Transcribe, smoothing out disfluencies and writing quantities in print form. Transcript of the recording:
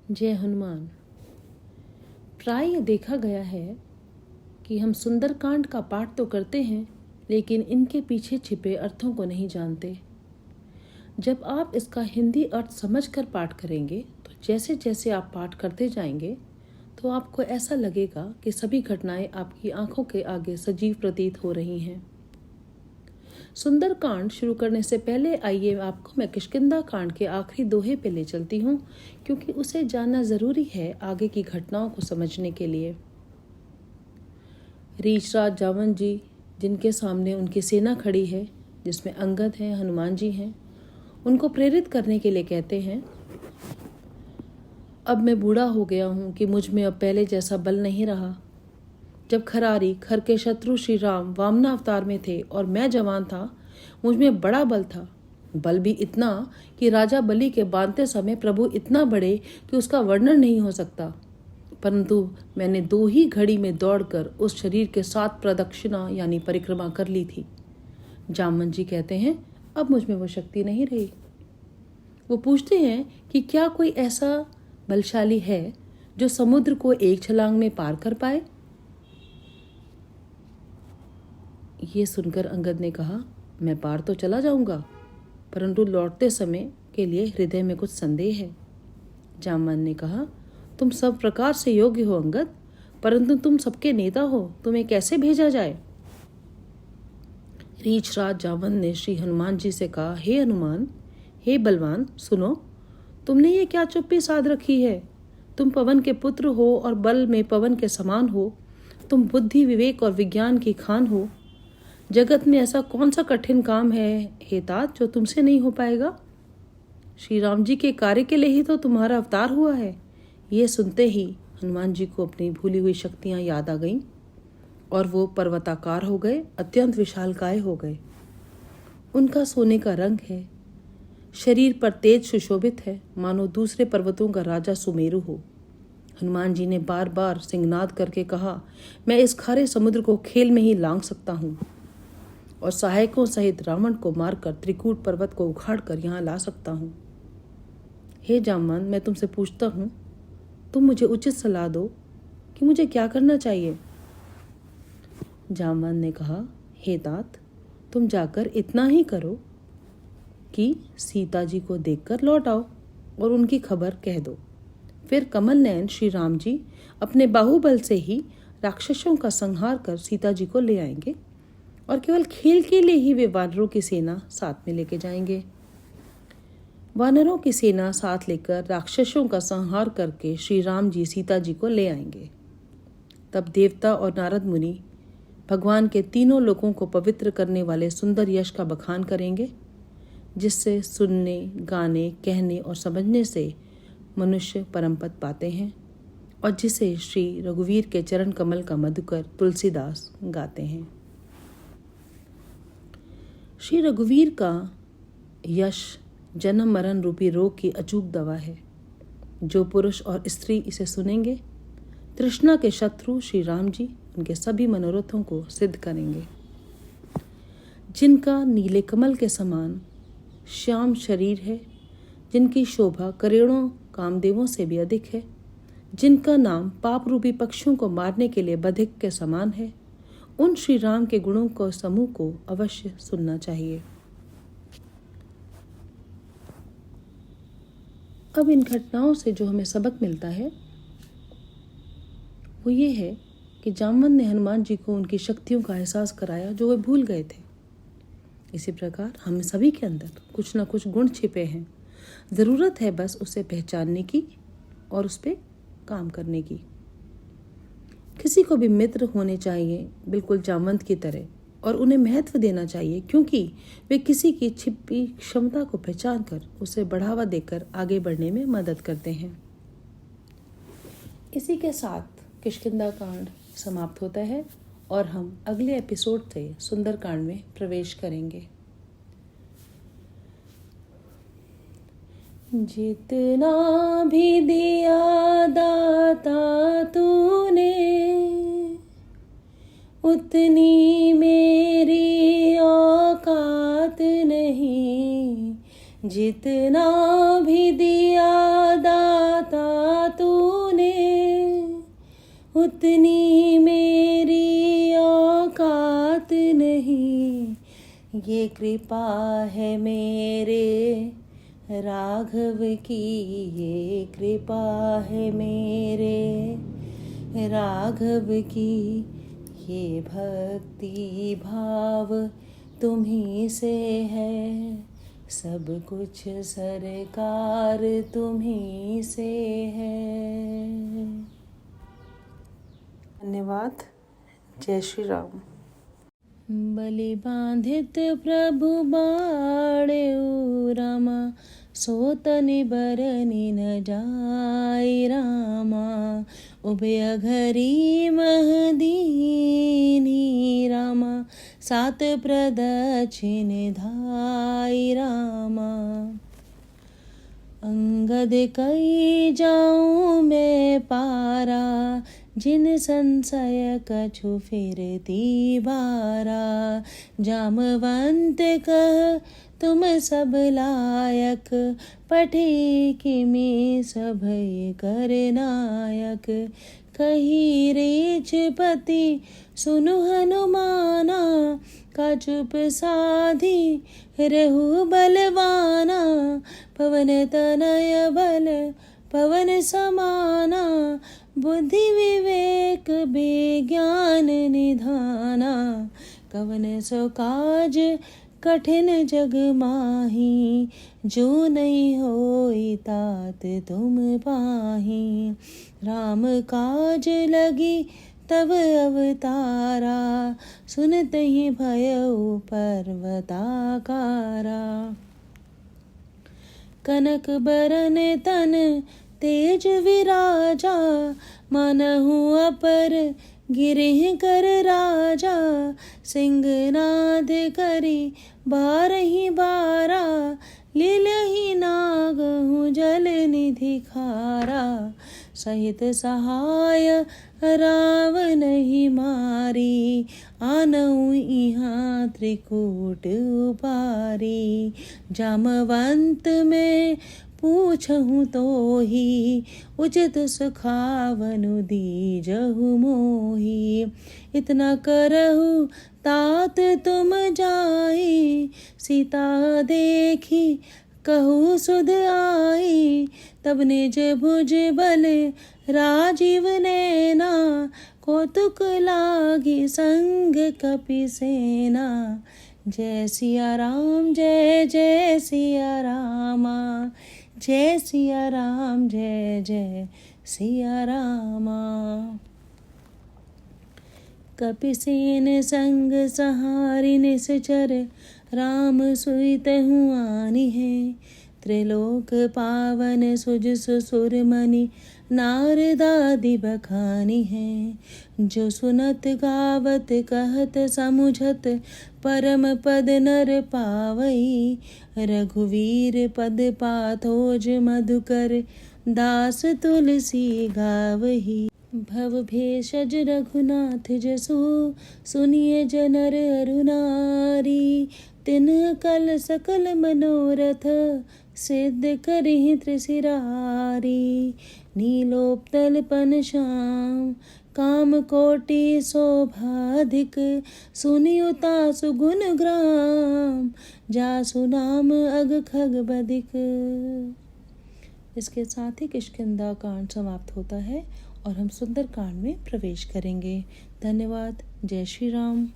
जय हनुमान। प्राय यह देखा गया है कि हम सुंदरकांड का पाठ तो करते हैं, लेकिन इनके पीछे छिपे अर्थों को नहीं जानते। जब आप इसका हिंदी अर्थ समझकर पाठ करेंगे तो जैसे जैसे आप पाठ करते जाएंगे तो आपको ऐसा लगेगा कि सभी घटनाएं आपकी आंखों के आगे सजीव प्रतीत हो रही हैं। सुंदरकांड शुरू करने से पहले आइए आपको मैं किष्किंधा कांड के आखिरी दोहे पे ले चलती हूँ, क्योंकि उसे जानना जरूरी है आगे की घटनाओं को समझने के लिए। रीछराज जावन जी, जिनके सामने उनकी सेना खड़ी है, जिसमें अंगद हैं, हनुमान जी हैं, उनको प्रेरित करने के लिए कहते हैं, अब मैं बूढ़ा हो गया हूँ कि मुझ में अब पहले जैसा बल नहीं रहा। जब खर के शत्रु श्री राम वामना अवतार में थे और मैं जवान था, मुझ में बड़ा बल था। बल भी इतना कि राजा बलि के बांधते समय प्रभु इतना बढ़े कि उसका वर्णन नहीं हो सकता। परंतु मैंने 2 ही घड़ी में दौड़कर उस शरीर के 7 प्रदक्षिणा यानी परिक्रमा कर ली थी। जामवंत जी कहते हैं, अब मुझ में वो शक्ति नहीं रही। वो पूछते हैं कि क्या कोई ऐसा बलशाली है जो समुद्र को एक छलांग में पार कर पाए। ये सुनकर अंगद ने कहा, मैं पार तो चला जाऊंगा, परंतु लौटते समय के लिए हृदय में कुछ संदेह है। जामवंत ने कहा, तुम सब प्रकार से योग्य हो अंगद, परंतु तुम सबके नेता हो, तुम्हें कैसे भेजा जाए। रीछराज जामवंत ने श्री हनुमान जी से कहा, हे हनुमान, हे बलवान, सुनो, तुमने ये क्या चुप्पी साध रखी है। तुम पवन के पुत्र हो और बल में पवन के समान हो। तुम बुद्धि, विवेक और विज्ञान की खान हो। जगत में ऐसा कौन सा कठिन काम है हे तात जो तुमसे नहीं हो पाएगा। श्री राम जी के कार्य के लिए ही तो तुम्हारा अवतार हुआ है। ये सुनते ही हनुमान जी को अपनी भूली हुई शक्तियां याद आ गईं और वो पर्वताकार हो गए, अत्यंत विशालकाय हो गए। उनका सोने का रंग है, शरीर पर तेज सुशोभित है, मानो दूसरे पर्वतों का राजा सुमेरु हो। हनुमान जी ने बार बार सिंहनाद करके कहा, मैं इस खारे समुद्र को खेल में ही लांघ सकता हूँ और सहायकों सहित रावण को मारकर त्रिकूट पर्वत को उखाड़कर यहाँ ला सकता हूँ। हे जामवंत, मैं तुमसे पूछता हूँ, तुम मुझे उचित सलाह दो कि मुझे क्या करना चाहिए। जामवंत ने कहा, हे तात, तुम जाकर इतना ही करो कि सीता जी को देखकर लौट आओ और उनकी खबर कह दो। फिर कमल नयन श्री राम जी अपने बाहुबल से ही राक्षसों का संहार कर सीता जी को ले आएंगे और केवल खेल के लिए ही वे वानरों की सेना साथ में लेके जाएंगे। वानरों की सेना साथ लेकर राक्षसों का संहार करके श्री राम जी सीता जी को ले आएंगे। तब देवता और नारद मुनि भगवान के तीनों लोकों को पवित्र करने वाले सुंदर यश का बखान करेंगे, जिससे सुनने, गाने, कहने और समझने से मनुष्य परम पद पाते हैं और जिसे श्री रघुवीर के चरण कमल का मधुकर तुलसीदास गाते हैं। श्री रघुवीर का यश जन्म मरण रूपी रोग की अचूक दवा है। जो पुरुष और स्त्री इसे सुनेंगे, तृष्णा के शत्रु श्री राम जी उनके सभी मनोरथों को सिद्ध करेंगे। जिनका नीले कमल के समान श्याम शरीर है, जिनकी शोभा करोड़ों कामदेवों से भी अधिक है, जिनका नाम पाप रूपी पक्षियों को मारने के लिए बधिक के समान है, उन श्री राम के गुणों को समूह को अवश्य सुनना चाहिए। अब इन घटनाओं से जो हमें सबक मिलता है वो ये है कि जामवंत ने हनुमान जी को उनकी शक्तियों का एहसास कराया जो वे भूल गए थे। इसी प्रकार हम सभी के अंदर कुछ न कुछ गुण छिपे हैं, ज़रूरत है बस उसे पहचानने की और उस पर काम करने की। किसी को भी मित्र होने चाहिए बिल्कुल जामवंत की तरह, और उन्हें महत्व देना चाहिए, क्योंकि वे किसी की छिपी क्षमता को पहचान कर उसे बढ़ावा देकर आगे बढ़ने में मदद करते हैं। इसी के साथ किष्किंधा कांड समाप्त होता है और हम अगले एपिसोड से सुंदरकांड में प्रवेश करेंगे। जितना भी दिया दाता तूने, उतनी मेरी औकात नहीं। जितना भी दिया दाता उतनी मेरी औकात नहीं, ये कृपा है मेरे राघव की, ये कृपा है मेरे राघव की, ये भक्ति भाव तुम्ही से है, सब कुछ सरकार तुम्ही से है। धन्यवाद। जय श्री राम। बलि बांधित प्रभु बाड़े रामा, सोतनि बरनि न जाय रामा, उभय घरी महदीनी रामा, सात प्रदक्षिण धाय रामा। अंगद कई जाऊं मैं पारा, जिन संशय कछु फिरती बारा, जामवंत कह तुम सब लायक, पठे किमि सभय कर नायक, कही रेच पति सुनु हनुमाना, का चुप साधी रहु बलवाना, पवन तनय बल पवन समाना, बुद्धि विवेक विज्ञान निधाना, कवन सो काज कठिन जग माही, जो नहीं होई तात तुम पाही, राम काज लगी तब अवतारा, सुनत ही भयउ पर्वताकारा, कनक बरन तन तेज विराजा, मनहु अपर गिरहि कर राजा, सिंहनाद करी बारहि बारा, लीलहि नागहु जल निधि खारा, सहित सहाय रावण ही मारी, आनऊ इहाँ त्रिकूट उपारी, जामवंत में पूछहु तो ही, उचित सुखावनु दीजहु मोही, इतना करहु तात तुम जाई, सीता देखी कहु सुध आई, तब निज भुज बल राजीव नैना, कौतुक लागी संग कपि सेना, जय सिया राम जय जय सिया रामा, जय सिया राम जय जय सिया रामा। कपिसेन संग सहारि निश्चर, राम सुइतहु आनी है, त्रिलोक पावन सुज सुर मनि, नारदादि बखानी है, जो सुनत गावत कहत समुझत, परम पद नर पावई, रघुवीर पद पाथोज मधुकर, दास तुलसी गावही, भव भेषज रघुनाथ जसु, सुनिए जनर अरुनारी, तिन कल सकल मनोरथ, सिद्ध करहि त्रिशिरारी, नीलोत्पल पन श्याम काम कोटि शोभाधिक, सुनियुता सुगुण ग्राम, जासु नाम अग खग बदिक। इसके साथ ही किष्किंधा कांड समाप्त होता है और हम सुंदर कांड में प्रवेश करेंगे। धन्यवाद। जय श्री राम।